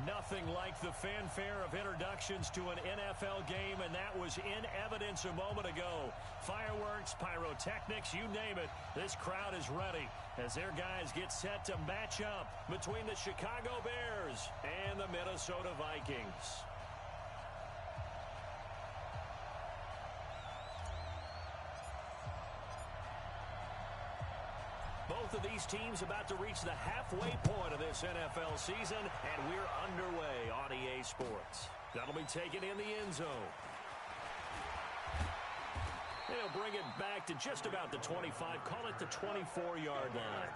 Nothing like the fanfare of introductions to an NFL game, and that was in evidence a moment ago. Fireworks, pyrotechnics, you name it, this crowd is ready as their guys get set to match up between the Chicago Bears and the Minnesota Vikings. Both of these teams about to reach the halfway point of this NFL season, and we're underway on EA Sports. That'll be taken in the end zone. And he'll bring it back to just about the 25, call it the 24-yard line.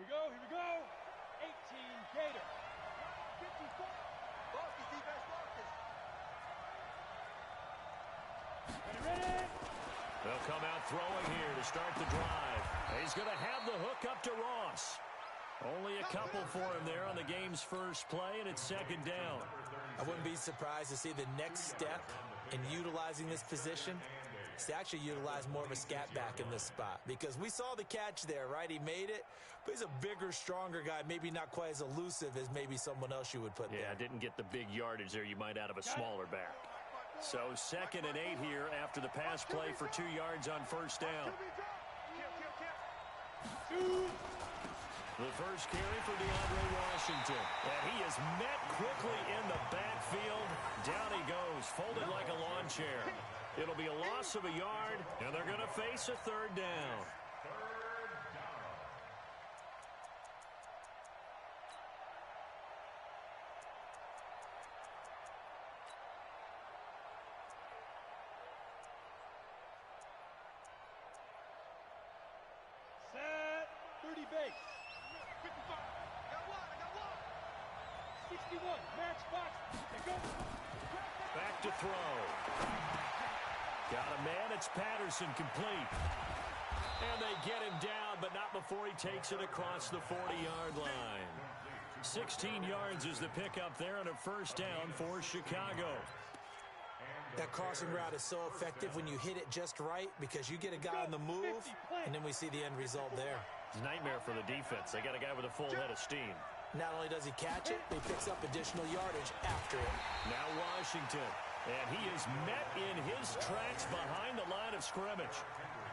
Here we go. 18 Gator. 54. Marcus, defense, Marcus. Ready. They'll come out throwing here to start the drive. He's going to have the hook up to Ross. Only a couple for him there on the game's first play, and it's second down. I wouldn't be surprised to see the next step in utilizing this position is to actually utilize more of a scat back in this spot, because we saw the catch there, right? He made it, but he's a bigger, stronger guy, maybe not quite as elusive as maybe someone else you would put there. Yeah, didn't get the big yardage there you might out of a smaller back. So 2nd and 8 here after the pass play for 2 yards on first down. The first carry for DeAndre Washington. And he is met quickly in the backfield. Down he goes, folded like a lawn chair. It'll be a loss of a yard, and they're going to face a 3rd down. Set. 30 base. 55. I got one. 61. Match box. They go. Back to throw. Got a man. It's Patterson, complete. And they get him down, but not before he takes it across the 40-yard line. 16 yards is the pickup there and a first down for Chicago. That crossing route is so effective when you hit it just right, because you get a guy on the move, and then we see the end result there. It's a nightmare for the defense. They got a guy with a full head of steam. Not only does he catch it, but he picks up additional yardage after it. Now Washington. And he is met in his tracks behind the line of scrimmage.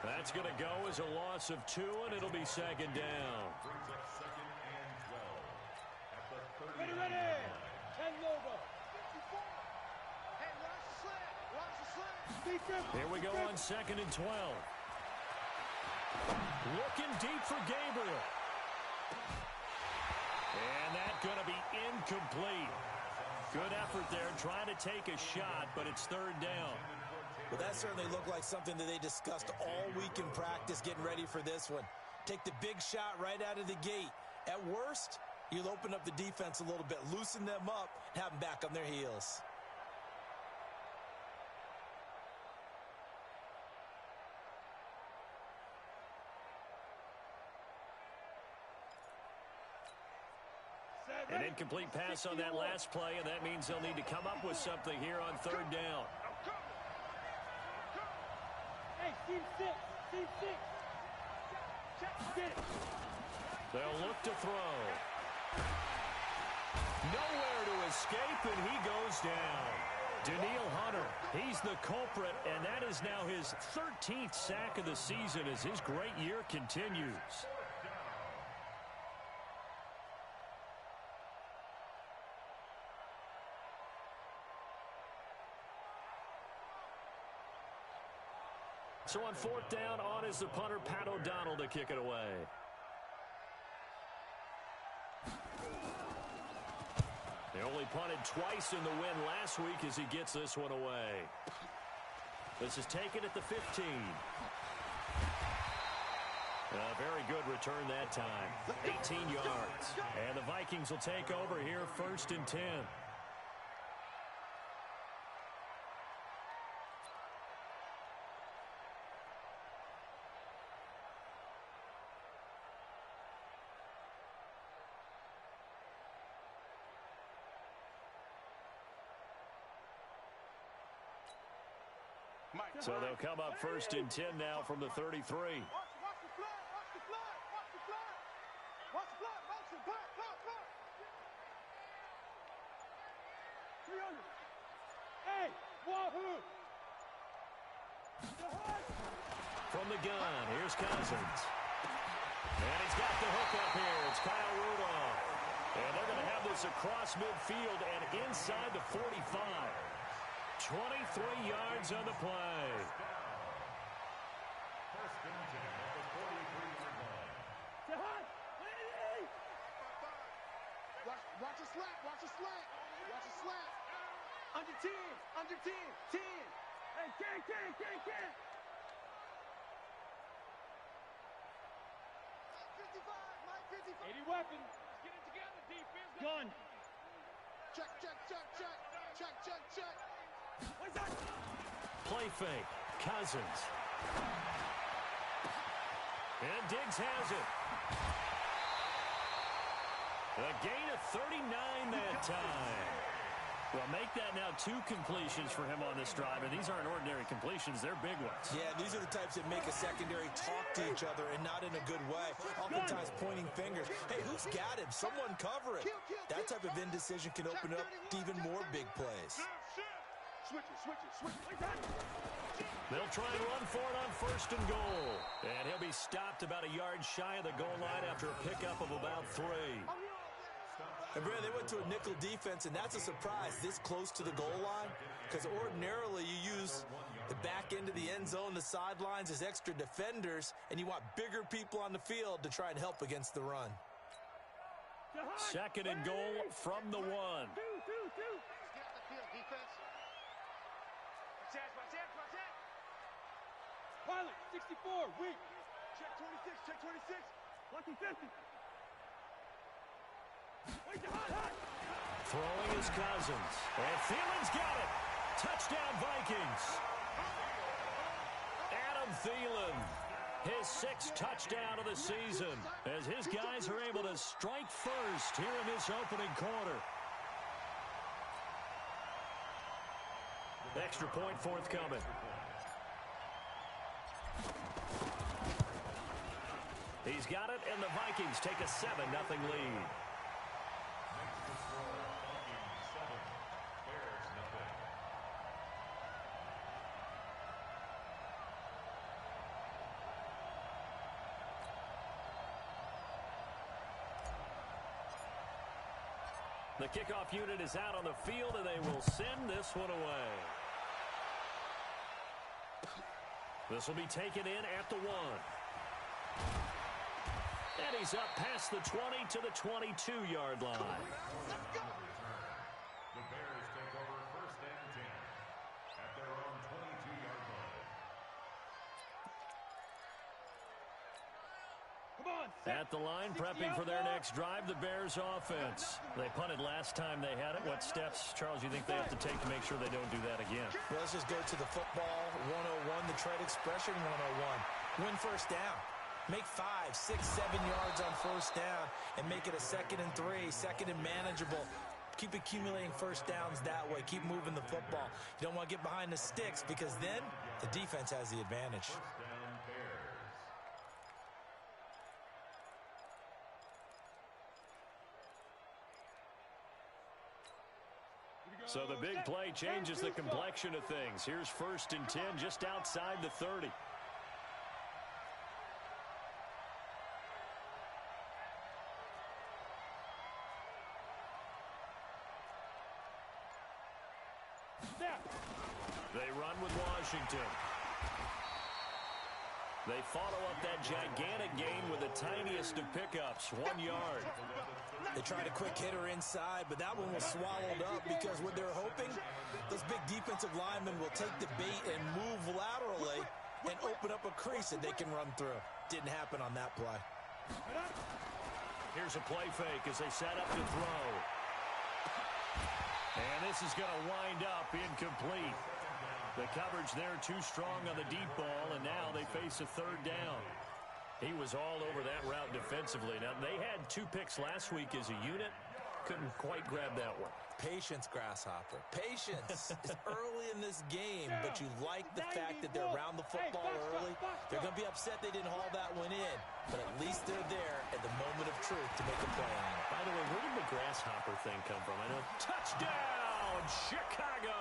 That's going to go as a loss of 2, and it'll be 2nd down. Ready. 10 logo. Here we go on 2nd and 12. Looking deep for Gabriel. And that's going to be incomplete. Good effort there, trying to take a shot, but it's 3rd down. Well, that certainly looked like something that they discussed all week in practice, getting ready for this one. Take the big shot right out of the gate. At worst, you'll open up the defense a little bit, loosen them up, and have them back on their heels. An incomplete pass on that last play, and that means they'll need to come up with something here on 3rd down. Hey, team 6. Get it. They'll look to throw. Nowhere to escape, and he goes down. Danielle Hunter, he's the culprit, and that is now his 13th sack of the season as his great year continues. So on 4th down, on is the punter, Pat O'Donnell, to kick it away. They only punted twice in the win last week as he gets this one away. This is taken at the 15. A very good return that time. 18 yards. And the Vikings will take over here 1st and 10. So they'll come up 1st and 10 now from the 33. Watch the flag, watch the flag, watch the flag. Watch the flag, motion, flag. 300. Hey, wahoo! From the gun, here's Cousins. And he's got the hook up here. It's Kyle Rudolph. And they're going to have this across midfield and inside the 45. 23 yards on the play. Watch a slant, watch a slant, watch a slant. Under 10, 10. Hey, can. 55, 80 weapons. Get it together, defense. Gun. Check. What's that? Play fake. Cousins. And Diggs has it. A gain of 39 that time. Well, make that now 2 completions for him on this drive, and these aren't ordinary completions. They're big ones. Yeah, these are the types that make a secondary talk to each other and not in a good way. Oftentimes pointing fingers. Hey, who's got him? Someone cover it. That type of indecision can open up to even more big plays. Switch it. They'll try and run for it on 1st and goal. And he'll be stopped about a yard shy of the goal line after a pickup of about 3. And Brad, they went to a nickel defense, and that's a surprise this close to the goal line, because ordinarily you use the back end of the end zone, the sidelines as extra defenders, and you want bigger people on the field to try and help against the run. 2nd and goal from the 1. Get off the field, defense. Watch that. Pilot, 64, weak. Check 26. Lucky 50. Throwing is Cousins. And Thielen's got it. Touchdown, Vikings. Adam Thielen, his 6th touchdown of the season, as his guys are able to strike first here in this opening quarter. Extra point forthcoming. He's got it, and the Vikings take a 7-0 lead. The kickoff unit is out on the field, and they will send this one away. This will be taken in at the 1. And he's up past the 20 to the 22-yard line. The Bears take over 1st and 10 at their own 22-yard line. Come on. At the line, prepping for their next drive, the Bears offense. They punted last time they had it. What steps, Charles, you think they have to take to make sure they don't do that again? Well, let's just go to the football 101, the trade expression 101. Win 1st down. Make 5, 6, 7 yards on 1st down and make it a 2nd and 3, 2nd and manageable. Keep accumulating 1st downs that way. Keep moving the football. You don't want to get behind the sticks because then the defense has the advantage. So the big play changes the complexion of things. Here's 1st and 10 just outside the 30. They run with Washington. They follow up that gigantic gain with the tiniest of pickups, 1 yard. They tried a quick hitter inside, but that one was swallowed up because what they're hoping, those big defensive linemen will take the bait and move laterally and open up a crease that they can run through. Didn't happen on that play. Here's a play fake as they set up to throw. And this is going to wind up incomplete. The coverage there too strong on the deep ball, and now they face a third down. He was all over that route defensively. Now, they had 2 picks last week as a unit. Couldn't quite grab that one. Patience, Grasshopper. Patience is early in this game, but you like the fact that they're around the football early. They're going to be upset they didn't haul that one in, but at least they're there at the moment of truth to make a play on it. By the way, where did the Grasshopper thing come from? I know. Touchdown, Chicago!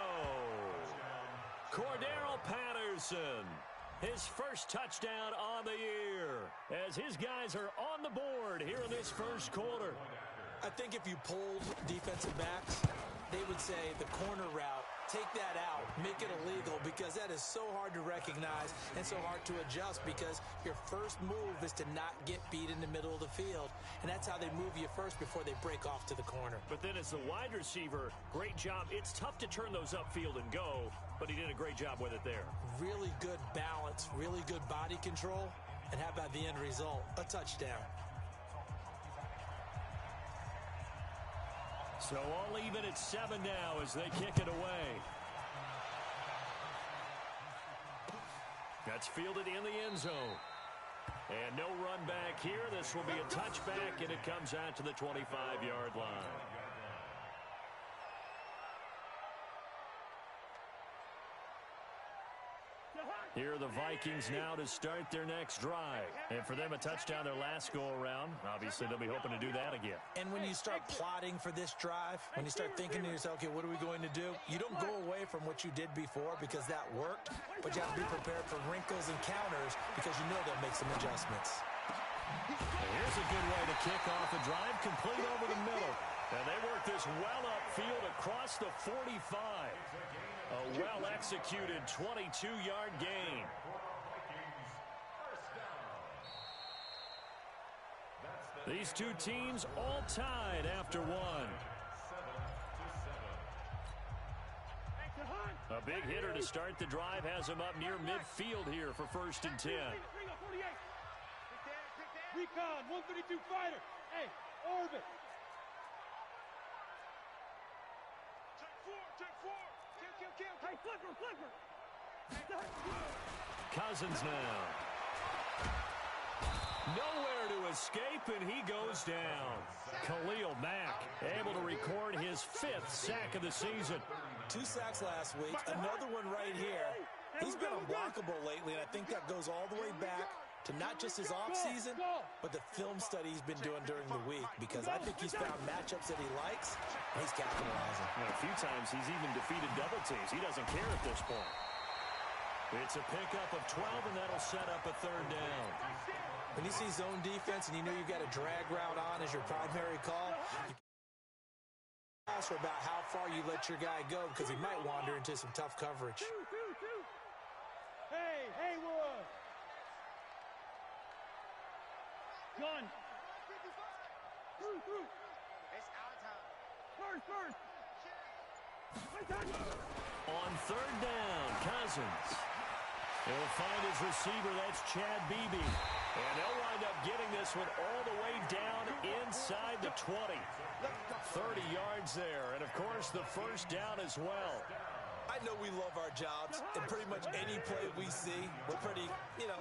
Cordero Patterson. His first touchdown on the year as his guys are on the board here in this first quarter. I think if you polled defensive backs, they would say the corner route, take that out, make it illegal, because that is so hard to recognize and so hard to adjust, because your first move is to not get beat in the middle of the field, and that's how they move you first before they break off to the corner. But then as the wide receiver, great job. It's tough to turn those upfield and go, but he did a great job with it there. Really good balance, really good body control, and how about the end result? A touchdown. So all even at 7 now as they kick it away. That's fielded in the end zone. And no run back here. This will be a touchback, and it comes out to the 25-yard line. Here are the Vikings now to start their next drive. And for them, a touchdown their last go-around. Obviously, they'll be hoping to do that again. And when you start plotting for this drive, when you start thinking to yourself, okay, what are we going to do? You don't go away from what you did before because that worked, but you have to be prepared for wrinkles and counters because you know they'll make some adjustments. And here's a good way to kick off a drive, complete over the middle. And they work this well upfield across the 45. A well-executed 22-yard gain. These two teams all tied after one. A big hitter to start the drive has him up near midfield here for 1st and 10. Recon, 132 fighter. Hey, orbit. Check four. Kill. Hey, flipper. Cousins now. Nowhere to escape, and he goes down. Khalil Mack able to record his 5th sack of the season. 2 sacks last week, another one right here. He's been unblockable lately, and I think that goes all the way back to not just his offseason, but the film study he's been doing during the week, because I think he's found matchups that he likes, and he's capitalizing. A few times he's even defeated double teams. He doesn't care at this point. It's a pickup of 12, and that'll set up a 3rd down. When you see zone defense and you know you've got a drag route on as your primary call, you ask about how far you let your guy go because he might wander into some tough coverage. Hey, Haywood. Gun. Through. It's our time. First. On 3rd down, Cousins. He'll find his receiver. That's Chad Beebe. And they'll wind up getting this one all the way down inside the 20. 30 yards there. And, of course, the 1st down as well. I know we love our jobs, and pretty much any play we see, we're pretty,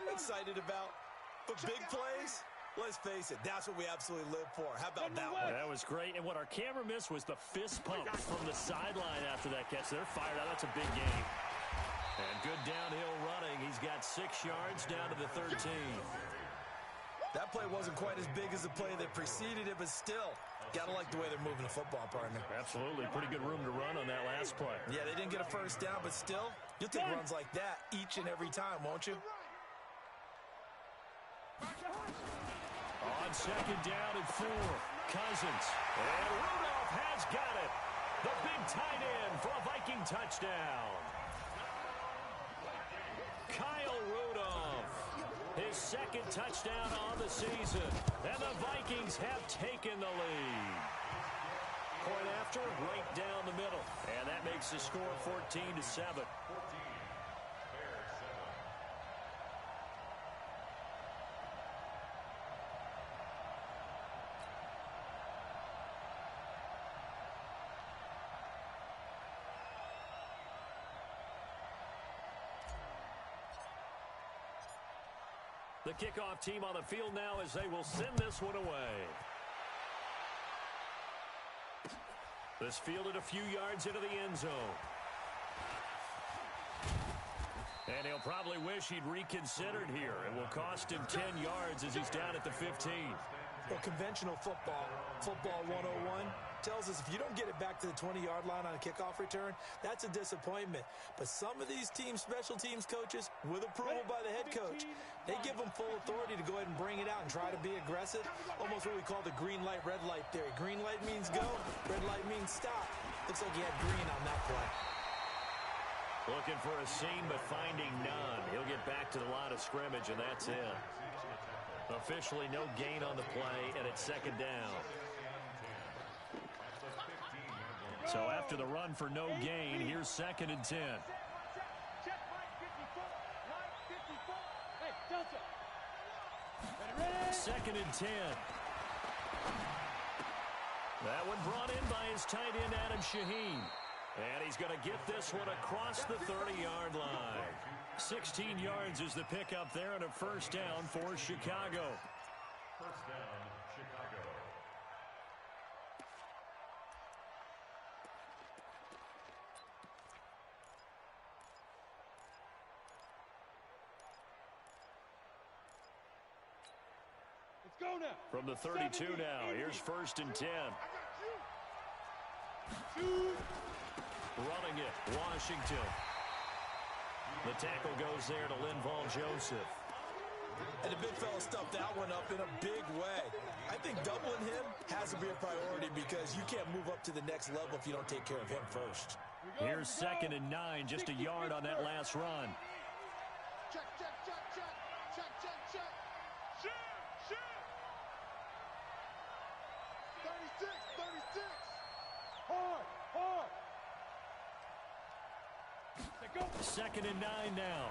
excited about. But big plays, let's face it, that's what we absolutely live for. How about that one? That was great. And what our camera missed was the fist pump from the sideline after that catch. They're fired out. That's a big game. And good downhill running. He's got 6 yards down to the 13. That play wasn't quite as big as the play that preceded it, but still, gotta like the way they're moving the football, partner. Absolutely. Pretty good room to run on that last play. Yeah, they didn't get a 1st down, but still, you'll take runs like that each and every time, won't you? On 2nd down and 4, Cousins. And Rudolph has got it. The big tight end for a Viking touchdown. Kyle Rudolph, his 2nd touchdown on the season. And the Vikings have taken the lead. Point after, right down the middle. And that makes the score 14-7. The kickoff team on the field now as they will send this one away. This fielded a few yards into the end zone. And he'll probably wish he'd reconsidered here. It will cost him 10 yards as he's down at the 15. Well, conventional football 101, tells us if you don't get it back to the 20-yard line on a kickoff return, that's a disappointment. But some of these special teams coaches, with approval by the head coach, they give them full authority to go ahead and bring it out and try to be aggressive. Almost what we call the green light, red light theory. Green light means go, red light means stop. Looks like he had green on that play. Looking for a seam, but finding none. He'll get back to the line of scrimmage, and that's it. Officially no gain on the play, and it's second down. So after the run for no gain, here's second and 10. Second and 10. That one brought in by his tight end, Adam Shaheen. And he's going to get this one across the 30-yard line. 16 yards is the pickup there, and a first down for Chicago. First down, Chicago. Let's go now. From the 32 now, here's first and 10. Running it, Washington. The tackle goes there to Linval Joseph. And the big fella stuffed that one up in a big way. I think doubling him has to be a priority because you can't move up to the next level if you don't take care of him first. Here's second and 9, just a yard on that last run. Check, check, check, check. Check, check, check. Shoot, shoot. 36. Hard. Second and 9 now.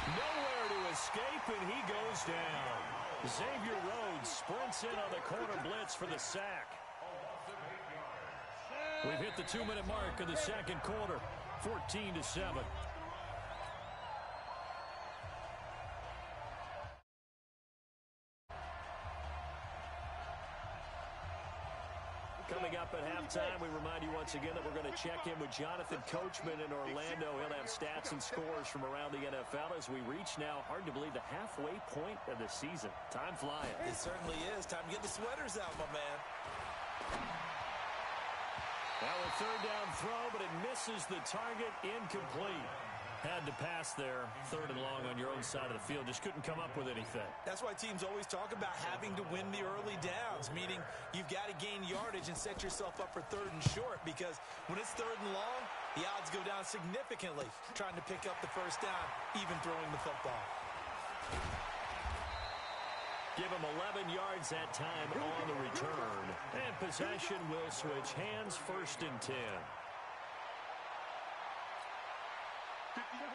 Nowhere to escape, and he goes down. Xavier Rhodes sprints in on the corner blitz for the sack. We've hit the 2-minute mark of the second quarter, 14-7. Coming up at halftime, we remind you once again that we're going to check in with Jonathan Coachman in Orlando. He'll have stats and scores from around the NFL as we reach now, hard to believe, the halfway point of the season. Time flying. It certainly is. Time to get the sweaters out, my man. Now a third down throw, but it misses the target, incomplete. Had to pass there, third and long on your own side of the field. Just couldn't come up with anything. That's why teams always talk about having to win the early downs, meaning you've got to gain yardage and set yourself up for third and short, because when it's third and long, the odds go down significantly trying to pick up the first down, even throwing the football. Give him 11 yards that time on the return. And possession will switch hands, first and 10.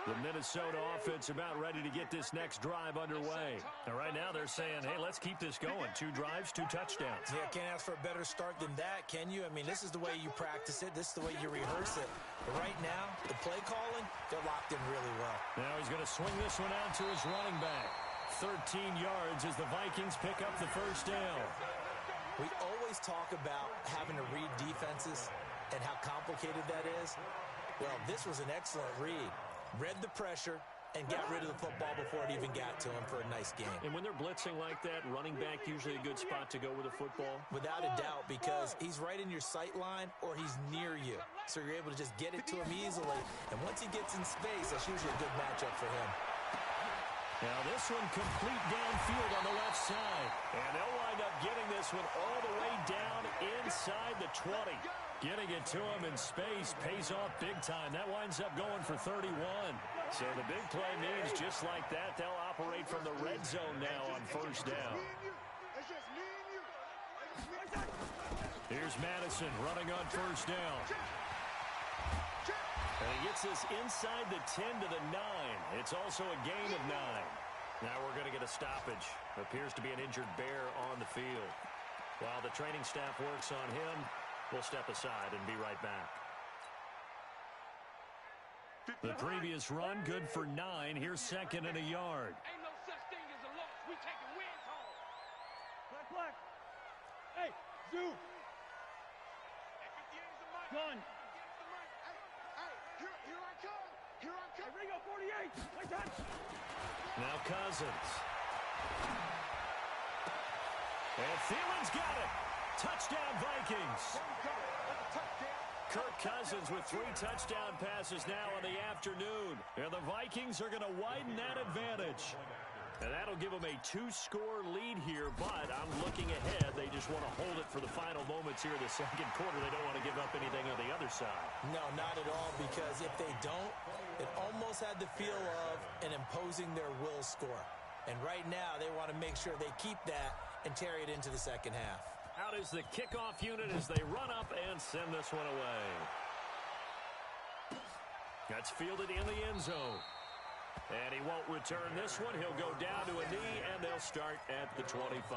The Minnesota offense about ready to get this next drive underway. And right now they're saying, hey, let's keep this going. 2 drives, 2 touchdowns. Yeah, can't ask for a better start than that, can you? I mean, this is the way you practice it. This is the way you rehearse it. But right now, the play calling, they're locked in really well. Now he's going to swing this one out to his running back. 13 yards as the Vikings pick up the first down. We always talk about having to read defenses and how complicated that is. Well, this was an excellent read. Read the pressure and got rid of the football before it even got to him for a nice game. And when they're blitzing like that, running back usually a good spot to go with a football? Without a doubt, because he's right in your sight line or he's near you. So you're able to just get it to him easily. And once he gets in space, that's usually a good matchup for him. Now this one complete downfield on the left side. And they'll wind up getting this one all the way down inside the 20. Getting it to him in space pays off big time. That winds up going for 31. So the big play means just like that, they'll operate from the red zone now on first down. Here's Madison running on first down. And he gets this inside the 10 to the 9. It's also a gain of 9. Now we're going to get a stoppage. Appears to be an injured Bear on the field. While the training staff works on him, we'll step aside and be right back. The previous run, good for 9. Here's second and a yard. Black. Hey, Zoo. Gun. Here I come. Here I come. Ringo 48. Wait, touch. Now Cousins. And Thielen's got it. Touchdown, Vikings. Kirk Cousins with 3 touchdown passes now in the afternoon. And the Vikings are going to widen that advantage. And that'll give them a 2-score lead here, but I'm looking ahead. They just want to hold it for the final moments here in the second quarter. They don't want to give up anything on the other side. No, not at all, because if they don't, it almost had the feel of an imposing their will score. And right now, they want to make sure they keep that and carry it into the second half. Out is the kickoff unit as they run up and send this one away. That's fielded in the end zone. And he won't return this one. He'll go down to a knee, and they'll start at the 25.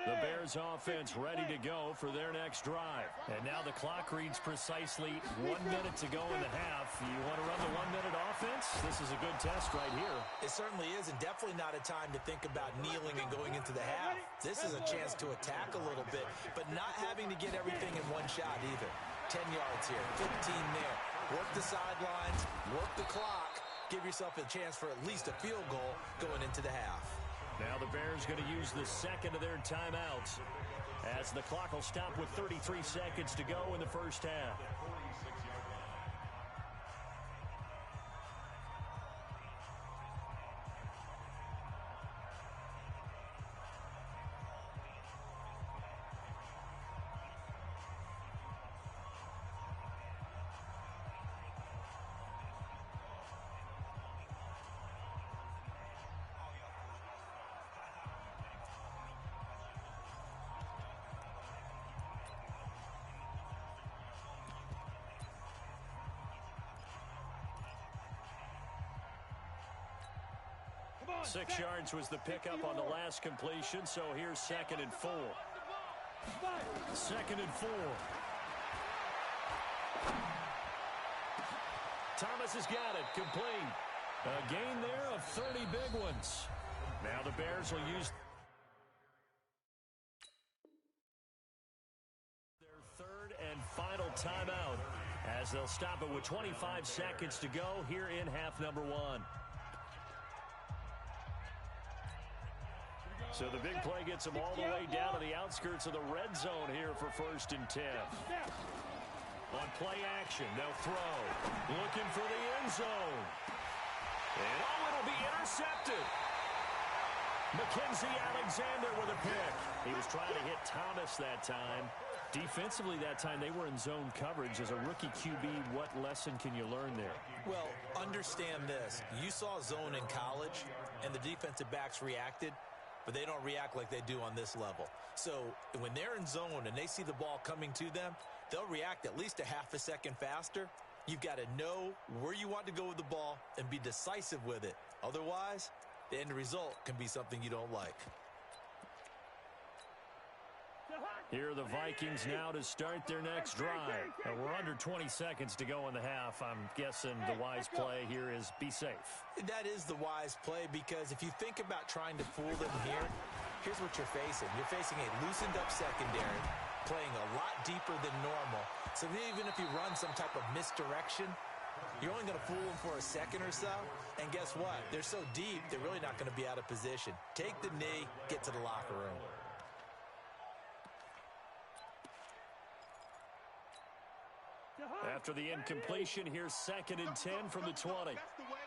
The Bears offense ready to go for their next drive. And now the clock reads precisely 1 minute to go in the half. You want to run the 1-minute offense? This is a good test right here. It certainly is, and definitely not a time to think about kneeling and going into the half. This is a chance to attack a little bit, but not having to get everything in one shot either. 10 yards here, 15 there. Work the sidelines, work the clock. Give yourself a chance for at least a field goal going into the half. Now the Bears going to use the second of their timeouts as the clock will stop with 33 seconds to go in the first half. on, 6 yards was the pickup on the last completion, so here's 2nd and 4. 2nd and 4. Thomas has got it, complete. A gain there of 30 big ones. Now the Bears will use their third and final timeout as they'll stop it with 25 seconds to go here in half number 1. So the big play gets them all the way down to the outskirts of the red zone here for 1st and 10. On play action, they'll throw. Looking for the end zone. And it'll be intercepted. Mackenzie Alexander with a pick. He was trying to hit Thomas that time. Defensively that time, they were in zone coverage. As a rookie QB, what lesson can you learn there? Well, understand this. You saw zone in college, and the defensive backs reacted, but they don't react like they do on this level. So when they're in zone and they see the ball coming to them, they'll react at least a half a second faster. You've got to know where you want to go with the ball and be decisive with it. Otherwise, the end result can be something you don't like. Here are the Vikings now to start their next drive. We're under 20 seconds to go in the half. I'm guessing the wise play here is be safe. That is the wise play, because if you think about trying to fool them here, here's what you're facing. You're facing a loosened up secondary, playing a lot deeper than normal. So even if you run some type of misdirection, you're only going to fool them for a second or so. And guess what? They're so deep, they're really not going to be out of position. Take the knee, get to the locker room. After the incompletion, here's 2nd and 10 from the 20. That's the way.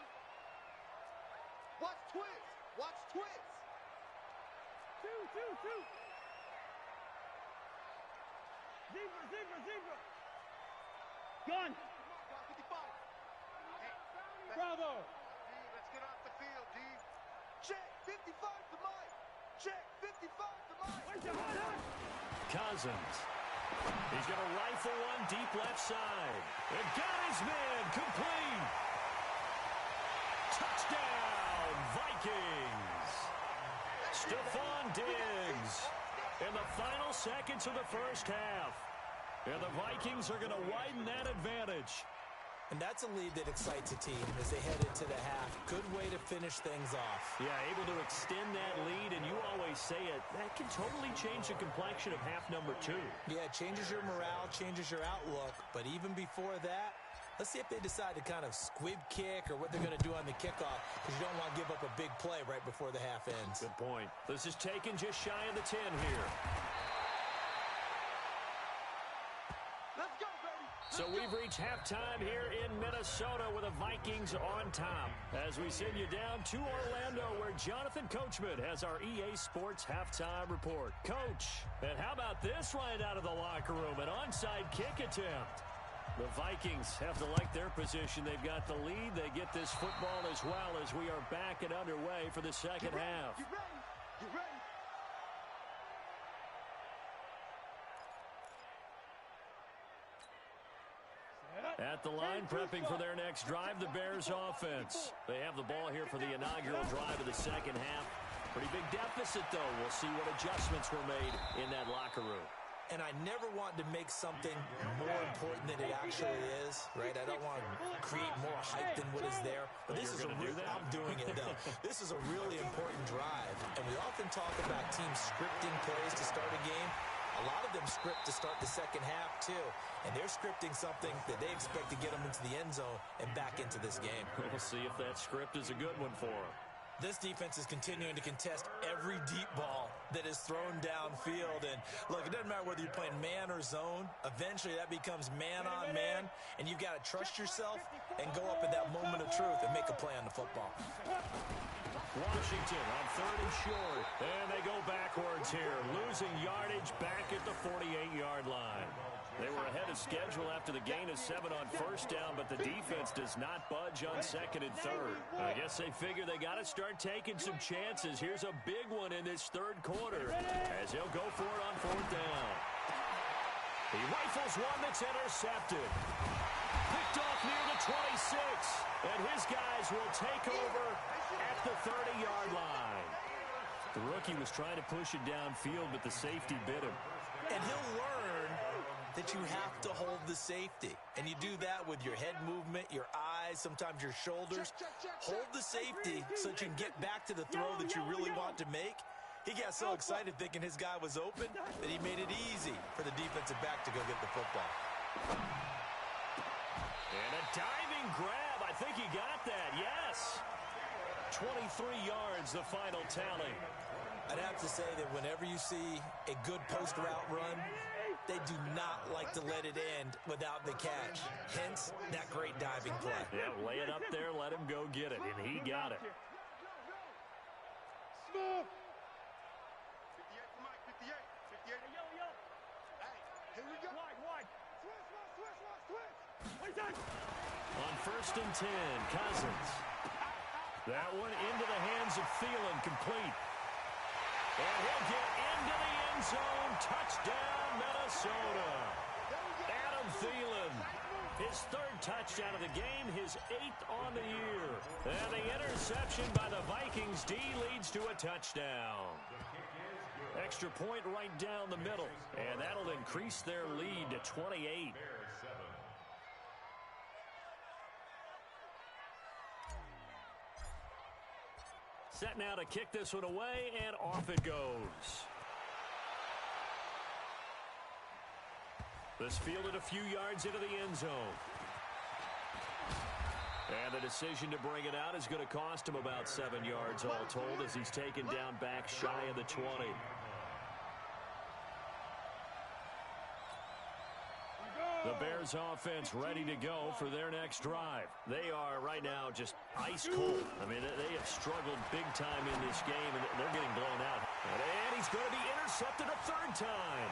Watch twist. Watch twist. Two. Zebra. Gun. 55. Hey, Bravo. D, let's get off the field, D. Check 55 to Mike. Check 55 to Mike. Where's your hot? Cousins. He's going to rifle one deep left side. And got his man complete. Touchdown, Vikings. Stephon Diggs. in the final seconds of the first half. And the Vikings are going to widen that advantage. And that's a lead that excites a team as they head into the half. Good way to finish things off. Yeah, able to extend that lead, and you always say it, that can totally change the complexion of half number 2. Yeah, it changes your morale, changes your outlook. But even before that, let's see if they decide to kind of squib kick or what they're going to do on the kickoff, because you don't want to give up a big play right before the half ends. Good point. This is taken just shy of the 10 here. Let's go, baby. So we've reached halftime here in Minnesota with the Vikings on top. As we send you down to Orlando, where Jonathan Coachman has our EA Sports halftime report. Coach, and how about this right out of the locker room? An onside kick attempt. The Vikings have to like their position. They've got the lead. They get this football as well as we are back and underway for the second half. You ready? You ready? At the line, prepping for their next drive, the Bears offense. They have the ball here for the inaugural drive of the second half. Pretty big deficit, though. We'll see what adjustments were made in that locker room. And I never want to make something more important than it actually is, right? I don't want to create more hype than what is there. But this is I'm doing it, though. This is a really important drive. And we often talk about teams scripting plays to start a game. A lot of them script to start the second half, too. And they're scripting something that they expect to get them into the end zone and back into this game. We'll see if that script is a good one for them. This defense is continuing to contest every deep ball that is thrown downfield. And, look, it doesn't matter whether you're playing man or zone. Eventually, that becomes man on man. And you've got to trust yourself and go up at that moment of truth and make a play on the football. Washington on 3rd and short. And they go backwards here, losing yardage back at the 48-yard line. They were ahead of schedule after the gain of 7 on first down, but the defense does not budge on 2nd and 3rd. I guess they figure they got to start taking some chances. Here's a big one in this 3rd quarter as he'll go for it on 4th down. He rifles one that's intercepted. Picked off near the 26, and his guys will take over at the 30-yard line. The rookie was trying to push it downfield, but the safety bit him. And he'll learn that you have to hold the safety. And you do that with your head movement, your eyes, sometimes your shoulders. Hold the safety so that you can get back to the throw that you really want to make. He got so excited thinking his guy was open that he made it easy for the defensive back to go get the football. And a diving grab. I think he got that, yes. 23 yards, the final tally. I'd have to say that whenever you see a good post route run, they do not like to let it end without the catch. Hence, that great diving play. Yeah, lay it up there, let him go get it, and he got it. Smooth. 58 for Mike, 58. 58. Yo. Hey, here we go. Wide. Switch. On 1st and 10, Cousins. That one into the hands of Thielen, complete. And he'll get into the end zone. Touchdown, Minnesota. Adam Thielen, his 3rd touchdown of the game, his 8th on the year. And the interception by the Vikings D leads to a touchdown. Extra point right down the middle, and that'll increase their lead to 28. Set now to kick this one away, and off it goes. This fielded a few yards into the end zone. And the decision to bring it out is going to cost him about 7 yards all told as he's taken down back shy of the 20. The Bears offense ready to go for their next drive. They are right now just ice cold. I mean, they have struggled big time in this game, and they're getting blown out. And he's going to be intercepted a 3rd time.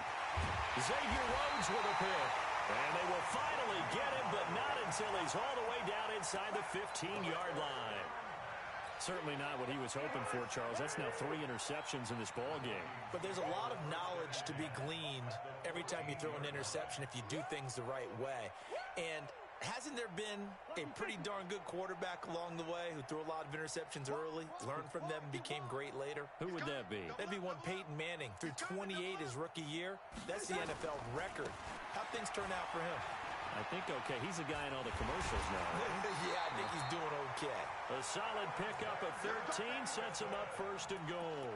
Xavier Rhodes with a pick. And they will finally get him, but not until he's all the way down inside the 15-yard line. Certainly not what he was hoping for, Charles. That's now 3 interceptions in this ball game. But there's a lot of knowledge to be gleaned every time you throw an interception if you do things the right way. And Hasn't there been a pretty darn good quarterback along the way who threw a lot of interceptions early, learned from them, and became great later? Who would that be? That'd be one Peyton Manning. Threw 28 his rookie year. That's the NFL record. How'd things turn out for him? I think okay. He's a guy in all the commercials now. Right? Yeah, I think he's doing okay. A solid pickup of 13 sets him up first and goal.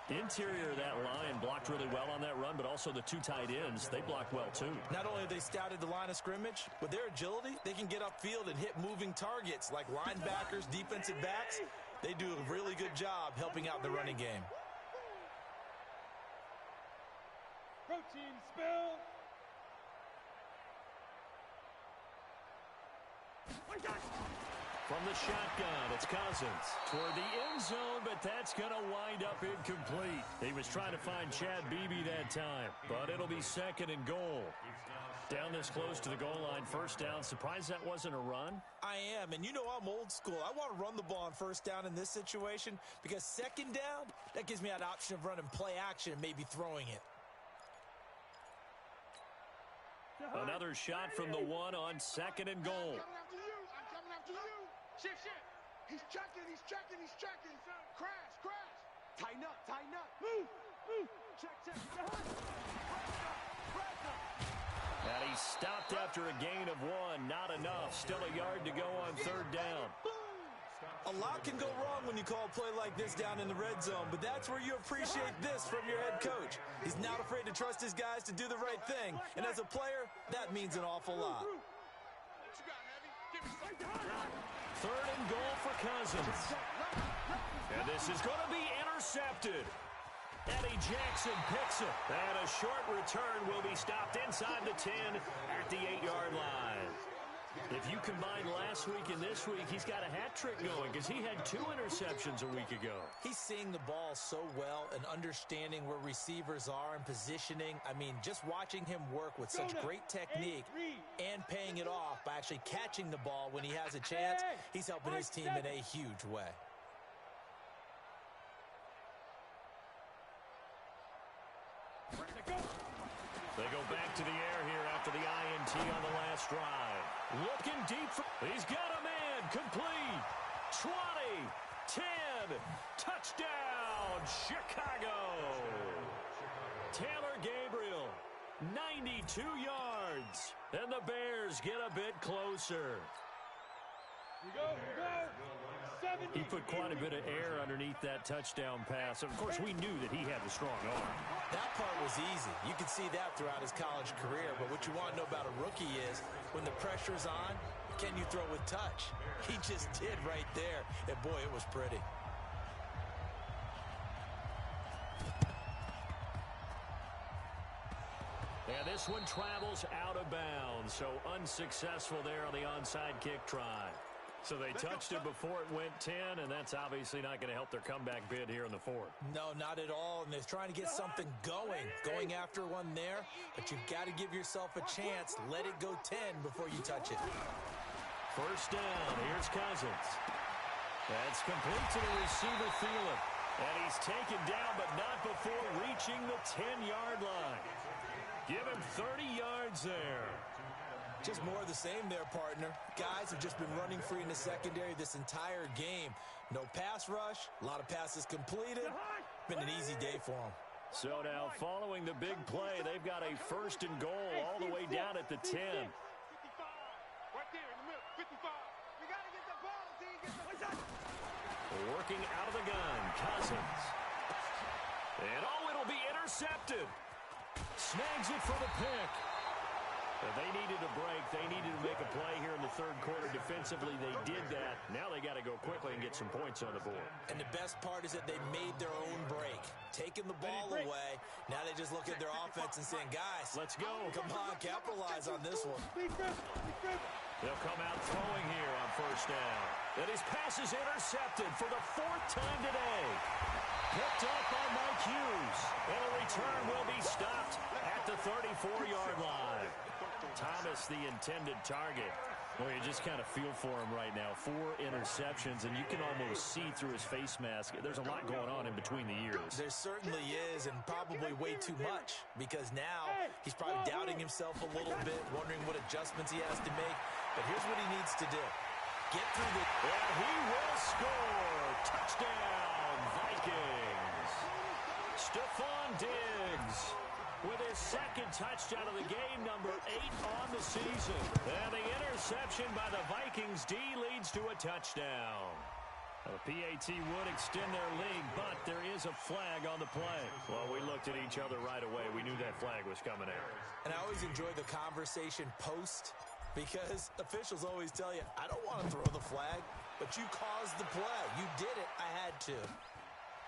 Interior of that line blocked really well on that run, but also the two tight ends, they blocked well too. Not only have they scouted the line of scrimmage, with their agility, they can get upfield and hit moving targets like linebackers, defensive backs. They do a really good job helping out the running game. Protein spill. From the shotgun, it's Cousins toward the end zone, but that's going to wind up incomplete. He was trying to find Chad Beebe that time, but it'll be second and goal. Down this close to the goal line, first down. Surprised that wasn't a run? I am, and you know I'm old school. I want to run the ball on first down in this situation because second down, that gives me that option of running play action and maybe throwing it. Another shot from the one on second and goal. I'm coming after you. Shift. He's checking. Crash. Tighten up. Move. Check. And he stopped after a gain of one. Not enough. Still a yard to go on third down. A lot can go wrong when you call a play like this down in the red zone, but that's where you appreciate this from your head coach. He's not afraid to trust his guys to do the right thing, and as a player, that means an awful lot. Third and goal for Cousins. And this is going to be intercepted. Eddie Jackson picks it. And a short return will be stopped inside the 10 at the 8-yard line. If you combine last week and this week, he's got a hat trick going because he had 2 interceptions a week ago. He's seeing the ball so well and understanding where receivers are and positioning. I mean, just watching him work with such great technique and paying it off by actually catching the ball when he has a chance, he's helping his team in a huge way. They go back to the air here after the INT on the last drive. Looking deep. He's got a man. Complete. 20. 10. Touchdown, Chicago. Taylor Gabriel. 92 yards. And the Bears get a bit closer. We go. 70. He put quite a bit of air underneath that touchdown pass. Of course, we knew that he had the strong arm. That part was easy. You could see that throughout his college career. But what you want to know about a rookie is when the pressure's on, can you throw with touch? He just did right there. And, boy, it was pretty. And this one travels out of bounds. So unsuccessful there on the onside kick try. So they touched it before it went 10, and that's obviously not going to help their comeback bid here in the fourth. No, not at all, and they're trying to get something going after one there, but you've got to give yourself a chance. Let it go 10 before you touch it. First down, here's Cousins. That's complete to the receiver, Thielen. And he's taken down, but not before reaching the 10-yard line. Give him 30 yards there. Just more of the same there, partner. Guys have just been running free in the secondary this entire game. No pass rush, a lot of passes completed. Been an easy day for them. So now, following the big play, they've got a first and goal all the way down at the 10. 55. Right there in the middle. 55. We got to get the ball, D. Working out of the gun, Cousins. And, it'll be intercepted. Snags it for the pick. But they needed a break. They needed to make a play here in the third quarter. Defensively, they did that. Now they got to go quickly and get some points on the board. And the best part is that they made their own break. Taking the ball away. Now they just look at their offense and saying, guys, let's go. Come on, capitalize on this one. They'll come out throwing here on first down. And his pass is intercepted for the 4th time today. Picked up by Mike Hughes. And a return will be stopped at the 34-yard line. Thomas, the intended target. Well, you just kind of feel for him right now. 4 interceptions, and you can almost see through his face mask. There's a lot going on in between the ears. There certainly is, and probably way too much, because now he's probably doubting himself a little bit, wondering what adjustments he has to make. but here's what he needs to do. Get through the... And he will score. Touchdown, Vikings. Stephon Diggs with his second touchdown of the game, number 8 on the season. And the interception by the Vikings D leads to a touchdown. The PAT would extend their lead, but there is a flag on the play. Well, we looked at each other right away. We knew that flag was coming out. And I always enjoy the conversation post, because officials always tell you, I don't want to throw the flag, but you caused the play. You did it. I had to.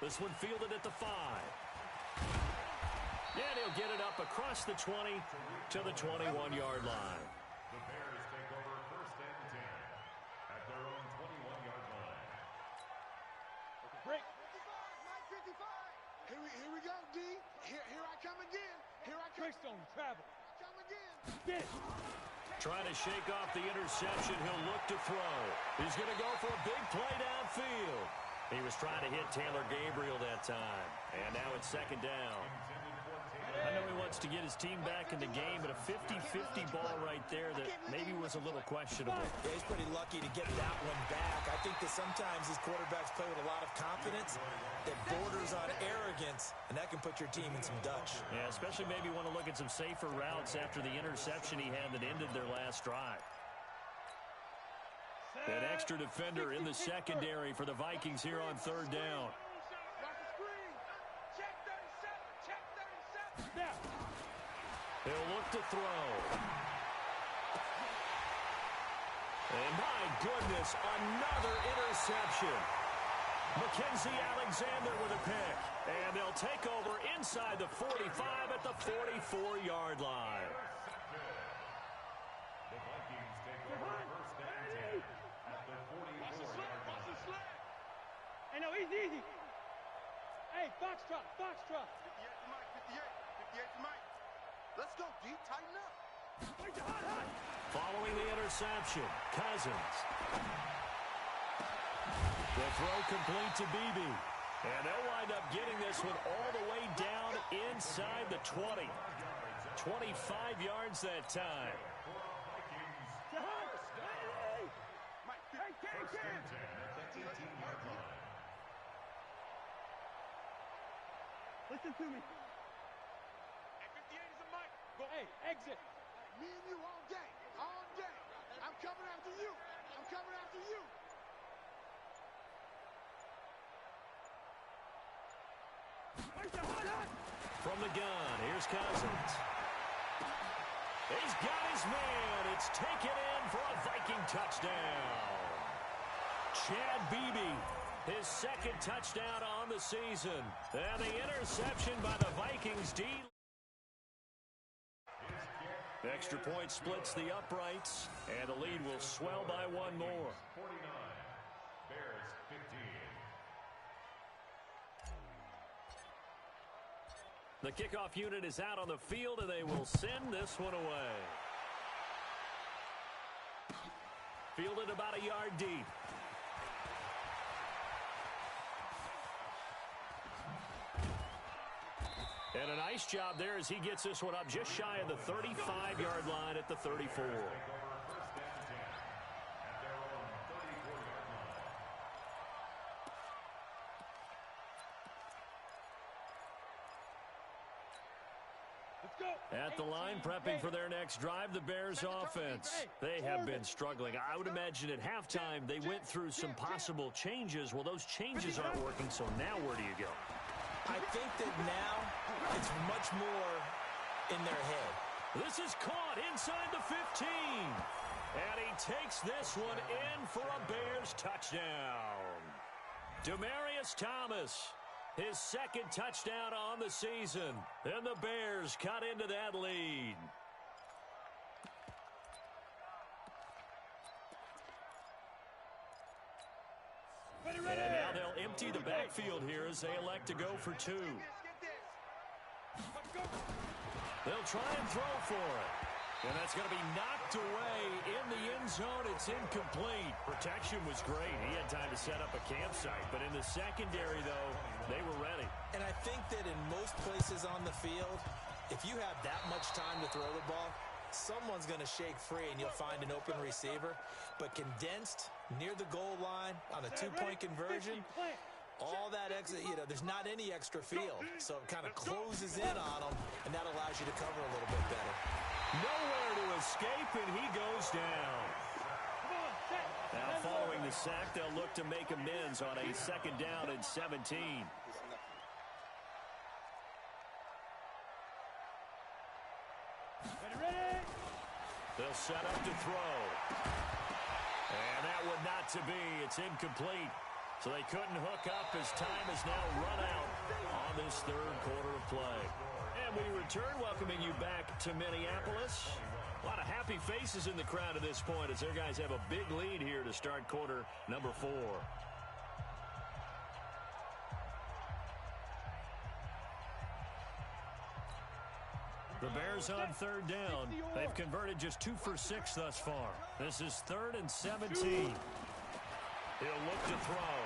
This one fielded at the 5. And he'll get it up across the 20 to the 21-yard line. The Bears take over first and 10 at their own 21-yard line. Break. 55. Here we go, D. Here I come again. Here I come. Trick zone, travel. Come again. Get it. Trying to shake off the interception. He'll look to throw. He's going to go for a big play downfield. He was trying to hit Taylor Gabriel that time. And now it's second down. I know he wants to get his team back in the game, but a 50-50 ball right there that maybe was a little questionable. Yeah, he's pretty lucky to get that one back. I think that sometimes these quarterbacks play with a lot of confidence that borders on arrogance, and that can put your team in some Dutch. Yeah, especially maybe want to look at some safer routes after the interception he had that ended their last drive. An extra defender in the secondary for the Vikings here on third down. He'll look to throw. And my goodness, another interception. Mackenzie Alexander with a pick. And they'll take over inside the 45 at the 44-yard line. The Vikings take over first and 10 at the 44-yard line. Hey, no, easy. Hey, foxtrot. 58 to Mike. 58 to Mike. Let's go, D. Tighten up. Following the interception, Cousins. The throw complete to Beebe. And they'll wind up getting this one all the way down inside the 20. 25 yards that time. Listen to me. Hey, 58 is a Mike. Go. Hey, exit. Me and you all day. All day. I'm coming after you. From the gun, here's Cousins. He's got his man. It's taken in for a Viking touchdown. Chad Beebe, his second touchdown on the season. And the interception by the Vikings D. Extra point splits the uprights, and the lead will swell by one more. 49, Bears 15. The kickoff unit is out on the field, and they will send this one away. Fielded about a yard deep. And a nice job there as he gets this one up just shy of the 35-yard line at the 34. At the line, prepping for their next drive, the Bears offense. They have been struggling. I would imagine at halftime they went through some possible changes. Well, those changes aren't working, so now where do you go? I think that now it's much more in their head. This is caught inside the 15. And he takes this one in for a Bears touchdown. Demaryius Thomas, his second touchdown on the season. And the Bears cut into that lead. And now they'll empty the backfield here as they elect to go for two. They'll try and throw for it. And that's going to be knocked away in the end zone. It's incomplete. Protection was great. He had time to set up a campsite. But in the secondary, though, they were ready. And I think that in most places on the field, if you have that much time to throw the ball, someone's going to shake free and you'll find an open receiver. But condensed near the goal line on a two-point conversion, all that extra, there's not any extra field. So it kind of closes in on them, and that allows you to cover a little bit better. Nowhere to escape, and he goes down. Now, following the sack, they'll look to make amends on a second down and 17. Ready? They'll set up to throw. And that would not to be. It's incomplete. So they couldn't hook up as time has now run out on this third quarter of play. And we return, welcoming you back to Minneapolis. A lot of happy faces in the crowd at this point as their guys have a big lead here to start quarter number 4. The Bears on third down. They've converted just 2 for 6 thus far. This is 3rd and 17. He'll look to throw.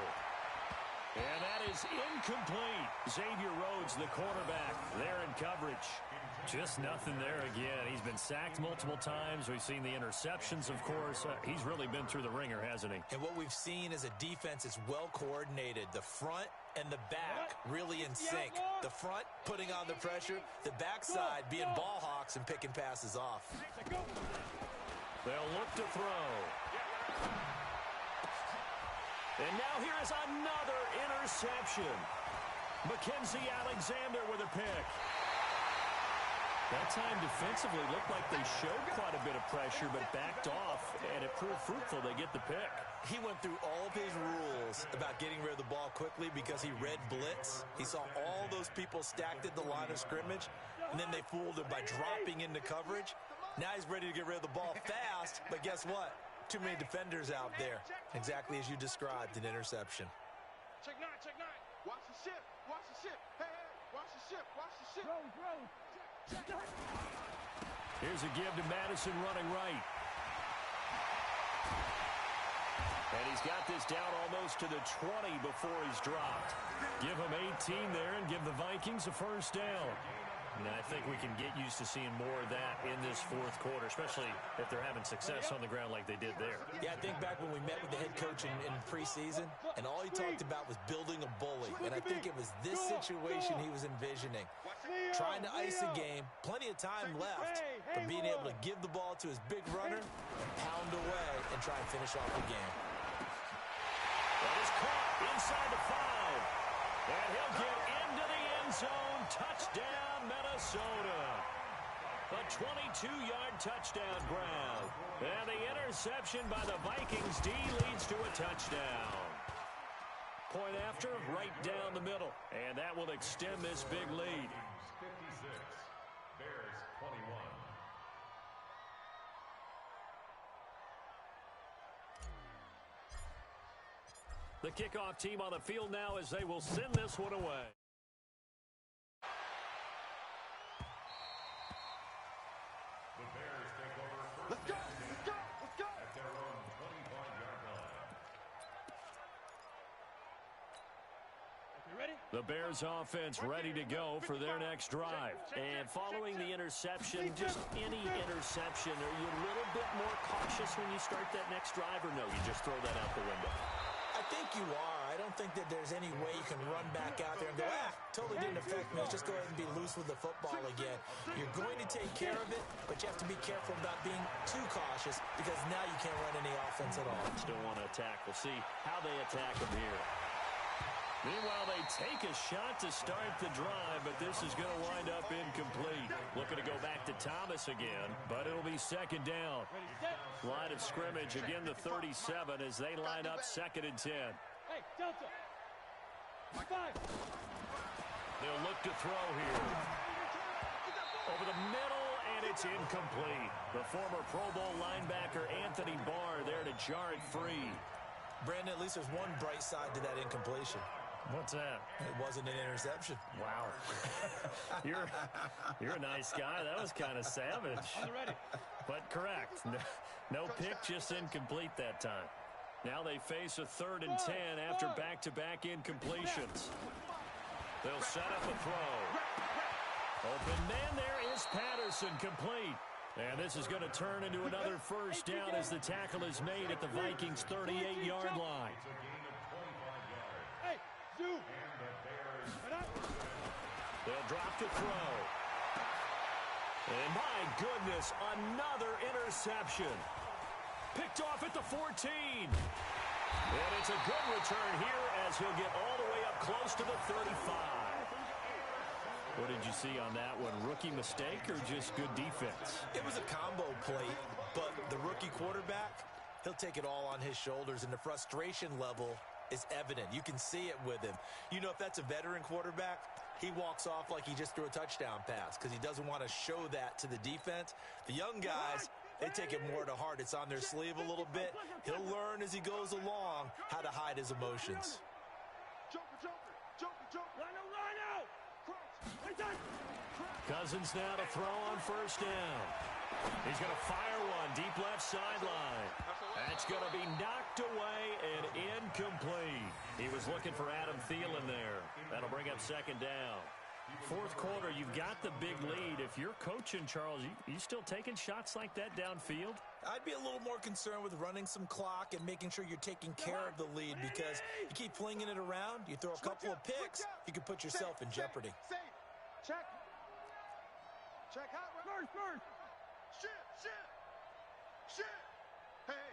And that is incomplete. Xavier Rhodes, the quarterback, there in coverage. Just nothing there again. He's been sacked multiple times. We've seen the interceptions, of course. He's really been through the ringer, hasn't he? And what we've seen is a defense is well coordinated. The front and the back really in sync. The front putting on the pressure. The backside being ball hawks and picking passes off. They'll look to throw. And now here is another interception. Mackenzie Alexander with a pick. That time defensively looked like they showed quite a bit of pressure but backed off, and it proved fruitful. They get the pick. He went through all of his rules about getting rid of the ball quickly because he read blitz. He saw all those people stacked at the line of scrimmage, and then they fooled him by dropping into coverage. Now he's ready to get rid of the ball fast, but guess what? Too many defenders out there. Exactly as you described, an interception. Check 9, check 9. Watch the ship, watch the ship. Hey, watch the ship, watch the ship. Here's a give to Madison running right. And he's got this down almost to the 20 before he's dropped. Give him 18 there and give the Vikings a first down. And I think we can get used to seeing more of that in this fourth quarter, especially if they're having success on the ground like they did there. Yeah, I think back when we met with the head coach in preseason, and all he talked about was building a bully. And I think it was this situation he was envisioning. Trying to ice a game, plenty of time left, but being able to give the ball to his big runner and pound away and try and finish off the game. That is caught inside the 5. And he'll get into the end zone. Touchdown, Minnesota. A 22-yard touchdown grab. And the interception by the Vikings D leads to a touchdown. Point after, right down the middle. And that will extend this big lead. 56, Bears 21. The kickoff team on the field now as they will send this one away. The Bears take over first Let's go, down let's go, let's go. at their own 25-yard line. You ready? The Bears offense ready to go for their next drive. And following the interception, just any interception, are you a little bit more cautious when you start that next drive, or no, you just throw that out the window? I think you are. I don't think that there's any way you can run back out there and go, totally didn't affect me. Let's just go ahead and be loose with the football again. You're going to take care of it, but you have to be careful about being too cautious because now you can't run any offense at all. Still want to attack. We'll see how they attack them here. Meanwhile, they take a shot to start the drive, but this is going to wind up incomplete. Looking to go back to Thomas again, but it'll be second down. Line of scrimmage, again the 37 as they line up 2nd and 10. Hey, Delta. 5. They'll look to throw here. Over the middle, and it's incomplete. The former Pro Bowl linebacker Anthony Barr there to jar it free. Brandon, at least there's one bright side to that incompletion. What's that? It wasn't an interception. Wow. You're a nice guy. That was kind of savage. Ready. But correct. No pick, just incomplete that time. Now they face a 3rd and 10 after back-to-back incompletions. They'll set up a throw. Open man there is Patterson, complete. And this is going to turn into another first down as the tackle is made at the Vikings' 38-yard line. Hey, Zoo. They'll drop to throw. And my goodness, another interception. Picked off at the 14. And it's a good return here as he'll get all the way up close to the 35. What did you see on that one? Rookie mistake or just good defense? It was a combo play, but the rookie quarterback, he'll take it all on his shoulders, and the frustration level is evident. You can see it with him. You know, if that's a veteran quarterback, he walks off like he just threw a touchdown pass because he doesn't want to show that to the defense. The young guys, they take it more to heart. It's on their sleeve a little bit. He'll learn as he goes along how to hide his emotions. Cousins now to throw on first down. He's going to fire one deep left sideline. That's going to be knocked away and incomplete. He was looking for Adam Thielen there. That'll bring up second down. Fourth quarter, you've got the big lead. If you're coaching, Charles, you still taking shots like that downfield? I'd be a little more concerned with running some clock and making sure you're taking care of the lead, because you keep flinging it around, you throw a couple of picks, you can put yourself in jeopardy. Check. Check out. First. Shit. Hey.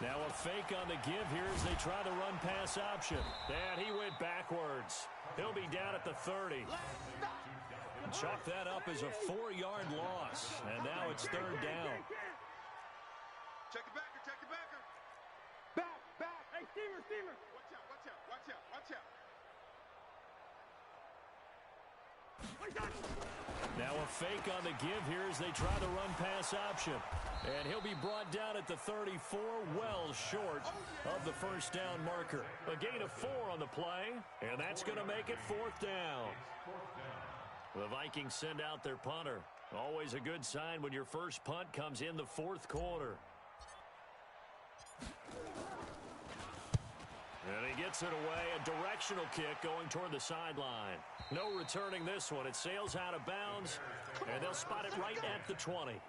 Now a fake on the give here as they try the run-pass option. And he went backwards. He'll be down at the 30. Chalk that up as a 4-yard loss. And now it's third down. Check it backer. Back. Hey, Steamer. Watch out. Now a fake on the give here as they try the run-pass option. And he'll be brought down at the 34, well short of the first down marker. A gain of 4 on the play, and that's going to make it fourth down. The Vikings send out their punter. Always a good sign when your first punt comes in the fourth quarter. And he gets it away, a directional kick going toward the sideline. No returning this one. It sails out of bounds, and they'll spot it right at the 20.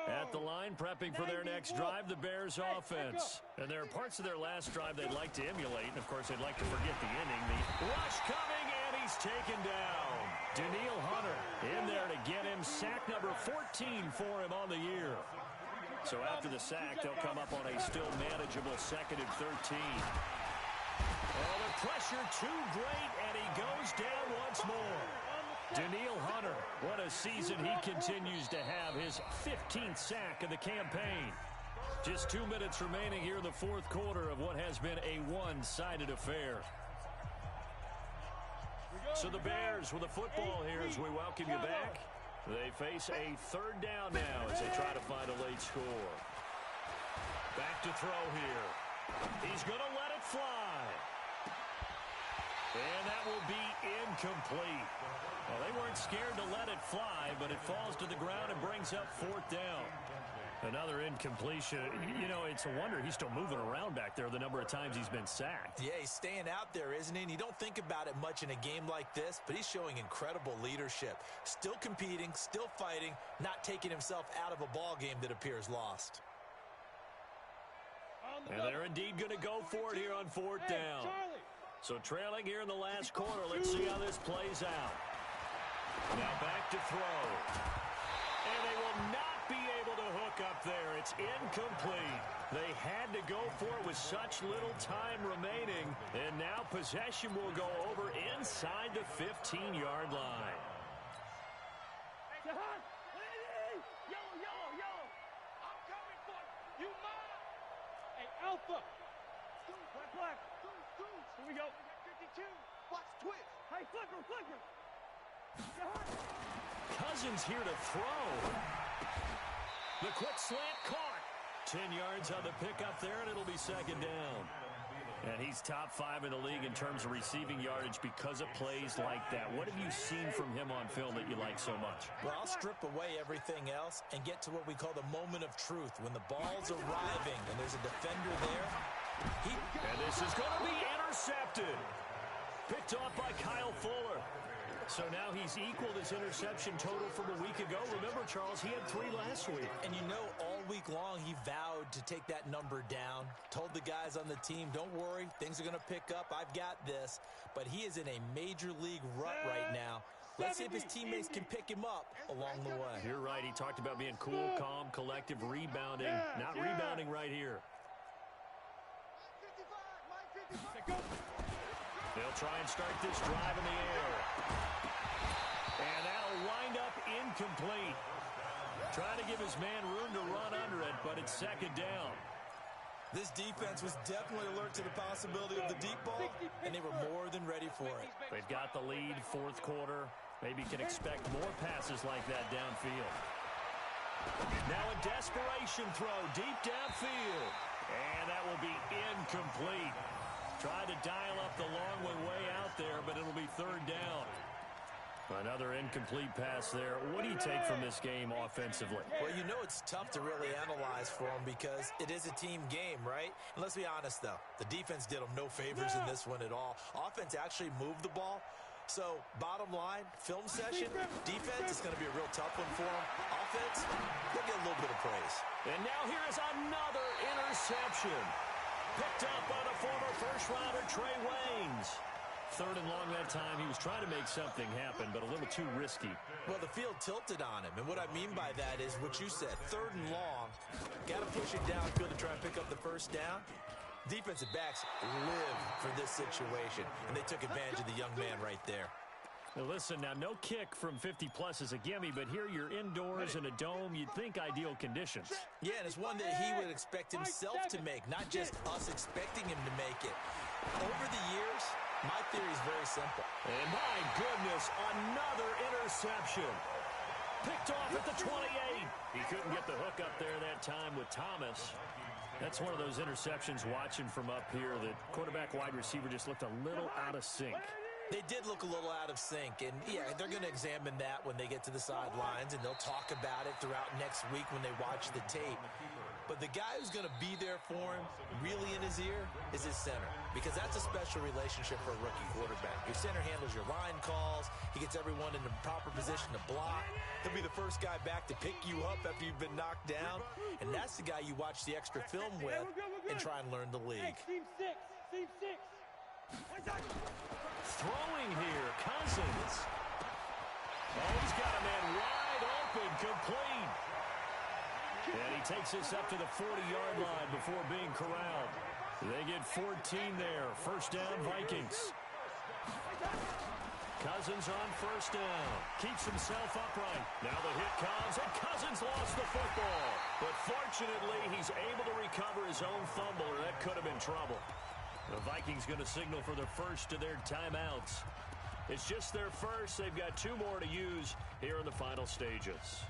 At the line, prepping for their next drive, the Bears offense. And there are parts of their last drive they'd like to emulate, and of course they'd like to forget the inning. The rush coming, and he's taken down. Daniil Hunter in there to get him sack number 14 for him on the year. So after the sack, they'll come up on a still manageable 2nd and 13. Oh, the pressure too great, and he goes down once more. Daniil Hunter, what a season he continues to have, his 15th sack of the campaign. Just 2 minutes remaining here in the fourth quarter of what has been a one-sided affair. So the Bears with the football here as we welcome you back. They face a third down now as they try to find a late score. Back to throw here. He's going to let it fly. And that will be incomplete. Well, they weren't scared to let it fly, but it falls to the ground and brings up fourth down. Another incompletion. You know, it's a wonder he's still moving around back there the number of times he's been sacked. Yeah, he's staying out there, isn't he? And you don't think about it much in a game like this, but he's showing incredible leadership. Still competing, still fighting, not taking himself out of a ball game that appears lost. And they're indeed going to go for it here on fourth down. So trailing here in the last quarter, let's see how this plays out. Now back to throw. And they will not be able to hook up there. It's incomplete. They had to go for it with such little time remaining. And now possession will go over inside the 15-yard line. Yellow. I'm coming for you. Mine. Hey, Alpha. Black. Here we go. 52. Watch twist. Hey, flicker. Cousins here to throw. The quick slant caught. 10 yards on the pickup there, and it'll be second down. And he's top 5 in the league in terms of receiving yardage because of plays like that. What have you seen from him on film that you like so much? Well, I'll strip away everything else and get to what we call the moment of truth. When the ball's arriving and there's a defender there. And this is going to be intercepted. Picked off by Kyle Fuller. So now he's equaled his interception total from a week ago. Remember, Charles, he had 3 last week. And you know, all week long, he vowed to take that number down. Told the guys on the team, don't worry, things are going to pick up. I've got this. But he is in a major league rut right now. Let's see if his teammates can pick him up along the way. You're right. He talked about being cool, calm, collective, rebounding. Not rebounding right here. They'll try and start this drive in the air. And that'll wind up incomplete. Trying to give his man room to run under it, but it's second down. This defense was definitely alert to the possibility of the deep ball, and they were more than ready for it. They've got the lead, fourth quarter. Maybe can expect more passes like that downfield. Now a desperation throw deep downfield. And that will be incomplete. Tried to dial up the long one way out there, but it'll be third down. Another incomplete pass there. What do you take from this game offensively? Well, you know it's tough to really analyze for them because it is a team game, right? And let's be honest, though. The defense did them no favors in this one at all. Offense actually moved the ball. So, bottom line, film session, defense is going to be a real tough one for them. Offense, they'll get a little bit of praise. And now here's another interception. Picked up by the former first-rounder Trey Waynes. Third and long that time. He was trying to make something happen, but a little too risky. Well, the field tilted on him, and what I mean by that is what you said. Third and long, got to push it downfield to try and pick up the first down. Defensive backs live for this situation, and they took advantage of the young man right there. Now listen, now no kick from 50-plus is a gimme, but here you're indoors in a dome. You'd think ideal conditions. Yeah, and it's one that he would expect himself to make, not just us expecting him to make it. Over the years, my theory is very simple. And my goodness, another interception. Picked off at the 28. He couldn't get the hook up there that time with Thomas. That's one of those interceptions watching from up here. The quarterback wide receiver just looked a little out of sync. They did look a little out of sync, and yeah, they're going to examine that when they get to the sidelines, and they'll talk about it throughout next week when they watch the tape. But the guy who's going to be there for him, really in his ear, is his center, because that's a special relationship for a rookie quarterback. Your center handles your line calls. He gets everyone in the proper position to block. He'll be the first guy back to pick you up after you've been knocked down, and that's the guy you watch the extra film with and try and learn the league. Team six. Throwing here, Cousins. Oh, he's got a man wide open, complete. And he takes this up to the 40-yard line before being corralled. They get 14 there. First down, Vikings. Cousins on first down. Keeps himself upright. Now the hit comes, and Cousins lost the football. But fortunately, he's able to recover his own fumble, or that could have been trouble. The Vikings going to signal for the first of their timeouts. It's just their first. They've got 2 more to use here in the final stages.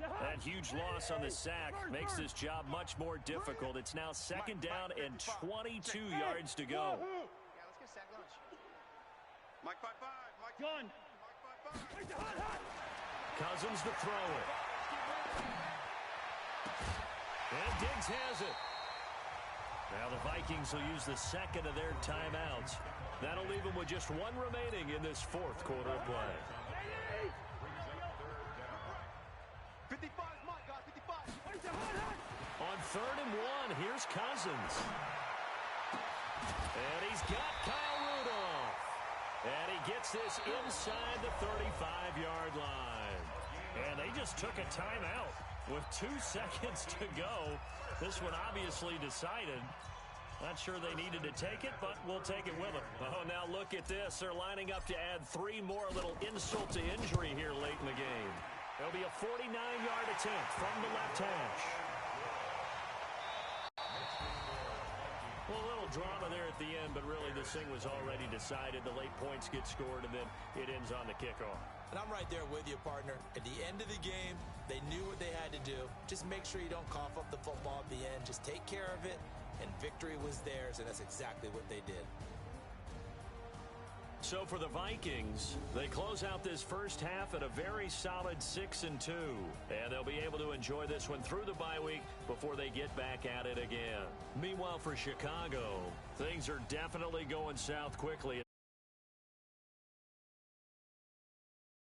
That huge loss on the sack makes this job much more difficult. It's now second down and 22 yards to go. Yeah, let's get sack lunch. Mike 5-5. Mike Gun. Cousins to throw it. And Diggs has it. Now the Vikings will use the second of their timeouts. That'll leave them with just 1 remaining in this fourth quarter of play. 55, Mike, got 55. On third and 1, here's Cousins. And he's got Kyle Rudolph. And he gets this inside the 35-yard line. And they just took a timeout with 2 seconds to go. This one obviously decided. Not sure they needed to take it, but we'll take it with them. Oh, now look at this. They're lining up to add 3 more, a little insult to injury here late in the game. It'll be a 49-yard attempt from the left hash. Well, a little drama there at the end, but really this thing was already decided. The late points get scored, and then it ends on the kickoff. And I'm right there with you, partner. At the end of the game, they knew what they had to do. Just make sure you don't cough up the football at the end. Just take care of it, and victory was theirs, and that's exactly what they did. So for the Vikings, they close out this first half at a very solid 6-2. And they'll be able to enjoy this one through the bye week before they get back at it again. Meanwhile, for Chicago, things are definitely going south quickly.